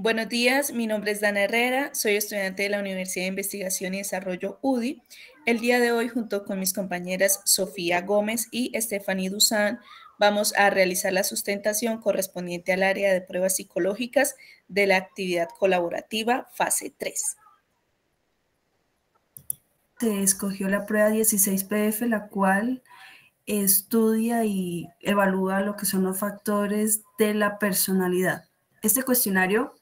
Buenos días, mi nombre es Dana Herrera, soy estudiante de la Universidad de Investigación y Desarrollo UDI. El día de hoy, junto con mis compañeras Sofía Gómez y Stephanie Duzán, vamos a realizar la sustentación correspondiente al área de pruebas psicológicas de la actividad colaborativa fase 3. Se escogió la prueba 16PF, la cual estudia y evalúa lo que son los factores de la personalidad. Este cuestionario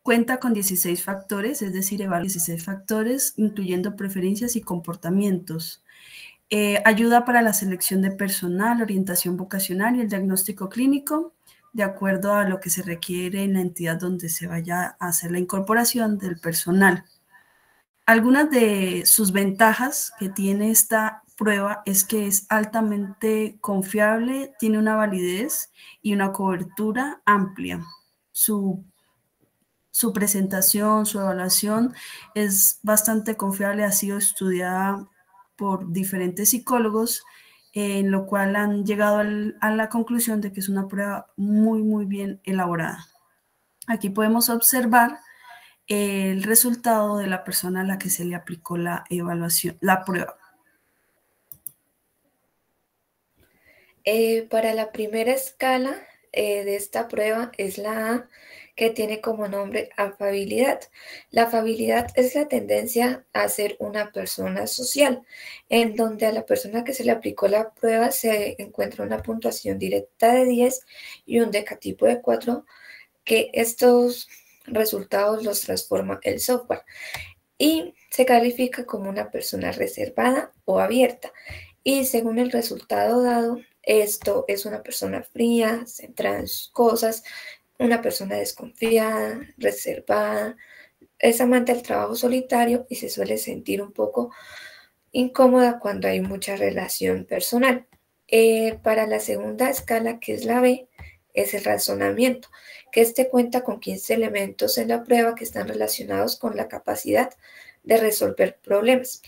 cuenta con 16 factores, es decir, evalúa 16 factores, incluyendo preferencias y comportamientos. Ayuda para la selección de personal, orientación vocacional y el diagnóstico clínico, de acuerdo a lo que se requiere en la entidad donde se vaya a hacer la incorporación del personal. Algunas de sus ventajas que tiene esta prueba es que es altamente confiable, tiene una validez y una cobertura amplia. Su presentación, su evaluación es bastante confiable, ha sido estudiada por diferentes psicólogos, en lo cual han llegado a la conclusión de que es una prueba muy bien elaborada. Aquí podemos observar el resultado de la persona a la que se le aplicó la evaluación, la prueba. Para la primera escala de esta prueba es la A, que tiene como nombre afabilidad. La afabilidad es la tendencia a ser una persona social, en donde a la persona que se le aplicó la prueba se encuentra una puntuación directa de 10 y un decatipo de 4, que estos resultados los transforma el software y se califica como una persona reservada o abierta. Y según el resultado dado, esto es una persona fría, centrada en sus cosas, una persona desconfiada, reservada, es amante del trabajo solitario y se suele sentir un poco incómoda cuando hay mucha relación personal. Para la segunda escala, que es la B, es el razonamiento, que este cuenta con 15 elementos en la prueba que están relacionados con la capacidad de resolver problemas,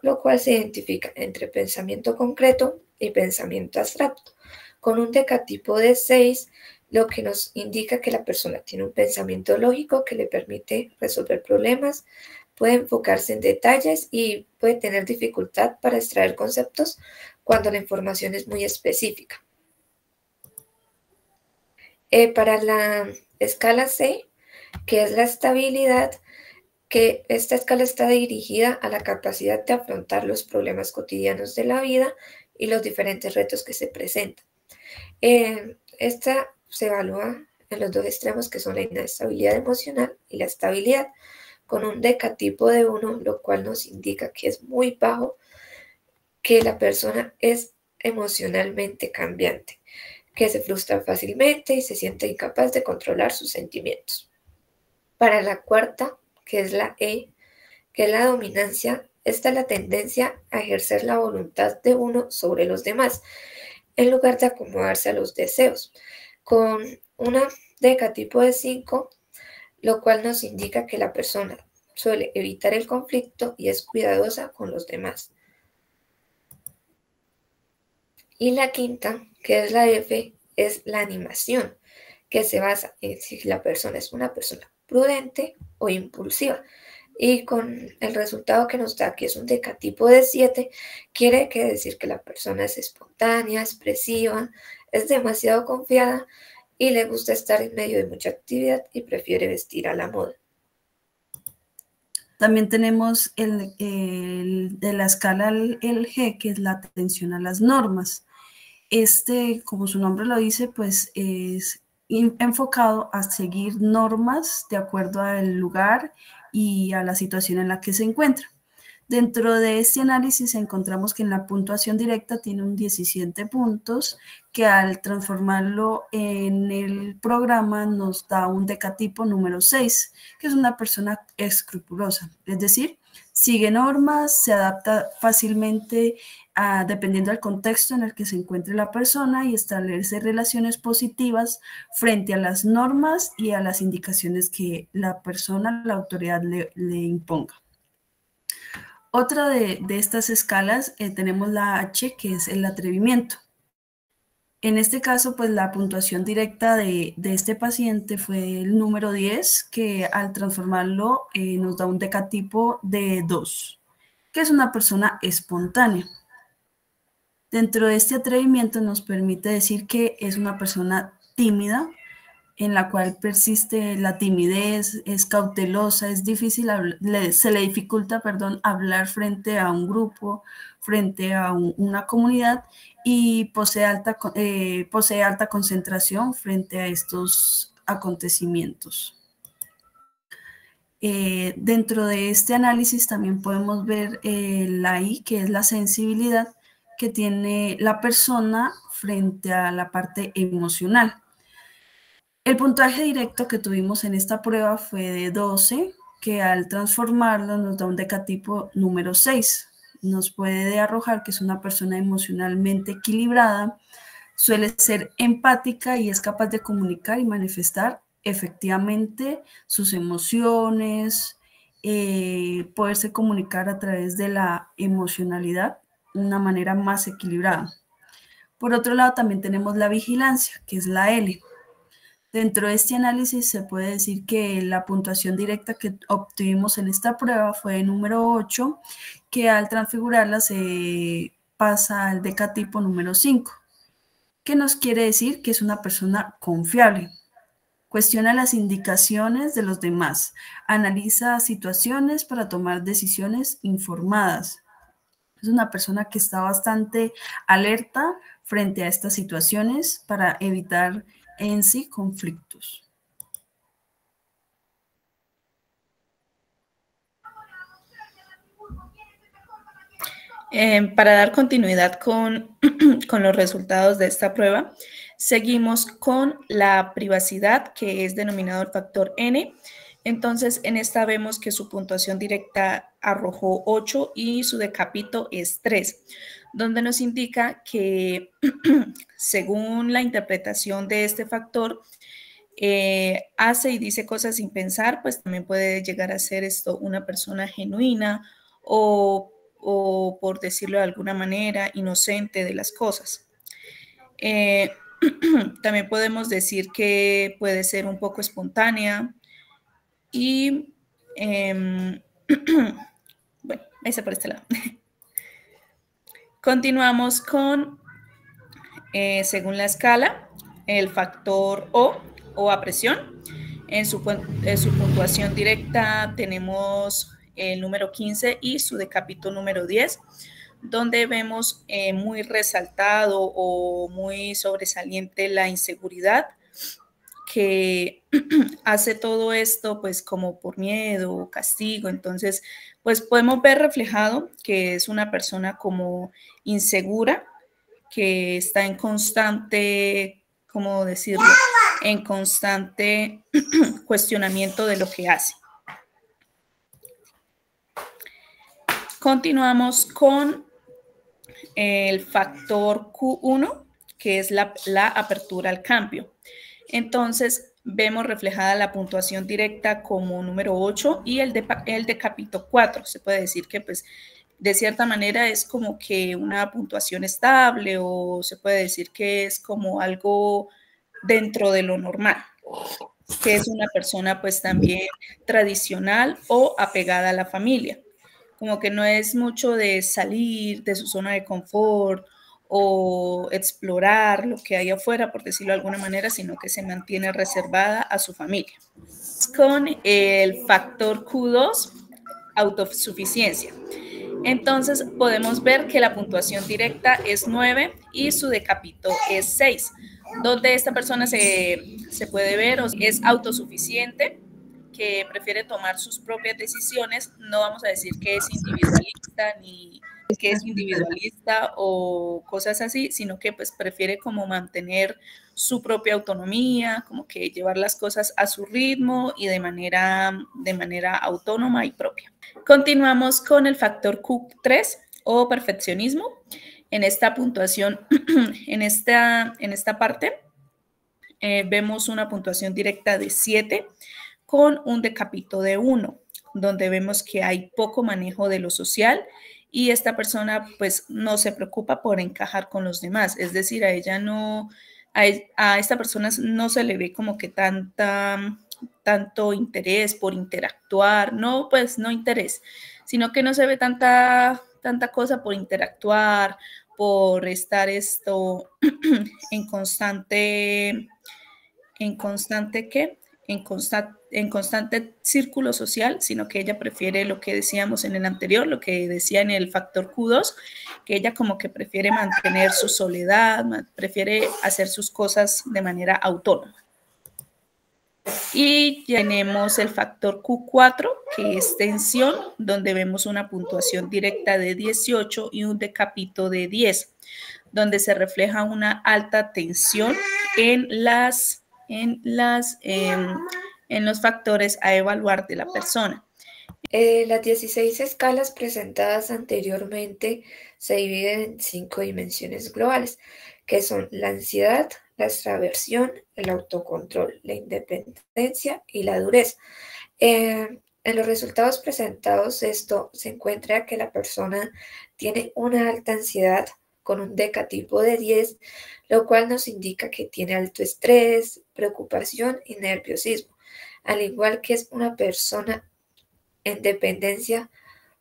lo cual se identifica entre pensamiento concreto y pensamiento abstracto. Con un decatipo de 6, lo que nos indica que la persona tiene un pensamiento lógico que le permite resolver problemas, puede enfocarse en detalles y puede tener dificultad para extraer conceptos cuando la información es muy específica. Para la escala C, que es la estabilidad, que esta escala está dirigida a la capacidad de afrontar los problemas cotidianos de la vida y los diferentes retos que se presentan. Esta se evalúa en los dos extremos, que son la inestabilidad emocional y la estabilidad, con un decatipo de 1, lo cual nos indica que es muy bajo, que la persona es emocionalmente cambiante, que se frustra fácilmente y se siente incapaz de controlar sus sentimientos. Para la cuarta, que es la E, que es la dominancia, esta es la tendencia a ejercer la voluntad de uno sobre los demás, en lugar de acomodarse a los deseos, con una decatipo de 5, lo cual nos indica que la persona suele evitar el conflicto y es cuidadosa con los demás. Y la quinta, que es la F, es la animación, que se basa en si la persona es una persona prudente o impulsiva. Y con el resultado que nos da, que es un decatipo de 7, quiere decir que la persona es espontánea, expresiva, es demasiado confiada y le gusta estar en medio de mucha actividad y prefiere vestir a la moda. También tenemos de la escala el G, que es la atención a las normas. Como su nombre lo dice, pues es enfocado a seguir normas de acuerdo al lugar y a la situación en la que se encuentra. Dentro de este análisis encontramos que en la puntuación directa tiene un 17 puntos, que al transformarlo en el programa nos da un decatipo número 6, que es una persona escrupulosa, es decir, sigue normas, se adapta fácilmente dependiendo del contexto en el que se encuentre la persona y establece relaciones positivas frente a las normas y a las indicaciones que la persona, la autoridad le imponga. Otra de estas escalas tenemos la H, que es el atrevimiento. En este caso, pues la puntuación directa de este paciente fue el número 10, que al transformarlo nos da un decatipo de 2, que es una persona espontánea. Dentro de este atrevimiento nos permite decir que es una persona tímida, en la cual persiste la timidez, es cautelosa, es difícil, se le dificulta, perdón, hablar frente a un grupo, frente a una comunidad, y posee alta concentración frente a estos acontecimientos. Dentro de este análisis también podemos ver la I, que es la sensibilidad que tiene la persona frente a la parte emocional. El puntaje directo que tuvimos en esta prueba fue de 12, que al transformarlo nos da un decatipo número 6. Nos puede arrojar que es una persona emocionalmente equilibrada, suele ser empática y es capaz de comunicar y manifestar efectivamente sus emociones, poderse comunicar a través de la emocionalidad de una manera más equilibrada. Por otro lado, también tenemos la vigilancia, que es la L. Dentro de este análisis se puede decir que la puntuación directa que obtuvimos en esta prueba fue número 8, que al transfigurarla se pasa al decatipo número 5, que nos quiere decir que es una persona confiable. Cuestiona las indicaciones de los demás, analiza situaciones para tomar decisiones informadas. Es una persona que está bastante alerta frente a estas situaciones para evitar en sí conflictos. Para dar continuidad con los resultados de esta prueba, seguimos con la privacidad, que es denominado el factor N. Entonces, en esta vemos que su puntuación directa arrojó 8 y su decapito es 3, donde nos indica que según la interpretación de este factor, hace y dice cosas sin pensar, pues también puede llegar a ser esto una persona genuina o por decirlo de alguna manera, inocente de las cosas. También podemos decir que puede ser un poco espontánea y, bueno, ese por este lado. Continuamos con, según la escala, el factor O a presión. En su puntuación directa tenemos el número 15 y su decapito número 10, donde vemos muy resaltado o muy sobresaliente la inseguridad, que hace todo esto pues como por miedo o castigo. Entonces pues podemos ver reflejado que es una persona como insegura, que está en constante, ¿cómo decirlo?, en constante cuestionamiento de lo que hace. Continuamos con el factor Q1, que es la apertura al cambio. Entonces, vemos reflejada la puntuación directa como número 8 y el decapito 4. Se puede decir que, pues, de cierta manera es como que una puntuación estable, o se puede decir que es como algo dentro de lo normal, que es una persona pues también tradicional o apegada a la familia, como que no es mucho de salir de su zona de confort o explorar lo que hay afuera, por decirlo de alguna manera, sino que se mantiene reservada a su familia. Con el factor Q2, autosuficiencia. Entonces podemos ver que la puntuación directa es 9 y su decapito es 6, donde esta persona se puede ver es autosuficiente, que prefiere tomar sus propias decisiones. No vamos a decir que es individualista ni que es individualista o cosas así, sino que pues prefiere como mantener su propia autonomía, como que llevar las cosas a su ritmo y de manera autónoma y propia. Continuamos con el factor Q3 o perfeccionismo. En esta puntuación, en esta parte, vemos una puntuación directa de 7 con un decapito de 1, donde vemos que hay poco manejo de lo social y esta persona pues no se preocupa por encajar con los demás, es decir, a ella no, a esta persona no se le ve como que tanto interés por interactuar, no, pues no interés, sino que no se ve tanta cosa por interactuar, por estar en constante, ¿qué? En constante círculo social, sino que ella prefiere lo que decíamos en el anterior, lo que decía en el factor Q2, que ella como que prefiere mantener su soledad, prefiere hacer sus cosas de manera autónoma. Y tenemos el factor Q4, que es tensión, donde vemos una puntuación directa de 18 y un decapito de 10, donde se refleja una alta tensión en los factores a evaluar de la persona. Las 16 escalas presentadas anteriormente se dividen en 5 dimensiones globales, que son la ansiedad, la extraversión, el autocontrol, la independencia y la dureza. En los resultados presentados, esto se encuentra que la persona tiene una alta ansiedad con un decatipo de 10, lo cual nos indica que tiene alto estrés, preocupación y nerviosismo, al igual que es una persona en dependencia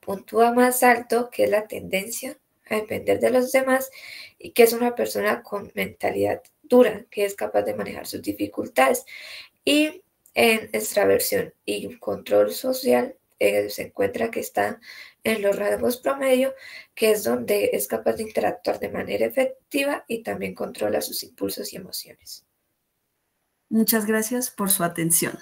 puntúa más alto, que es la tendencia a depender de los demás, y que es una persona con mentalidad dura, que es capaz de manejar sus dificultades. Y en extraversión y control social se encuentra que está en los rasgos promedio, que es donde es capaz de interactuar de manera efectiva y también controla sus impulsos y emociones. Muchas gracias por su atención.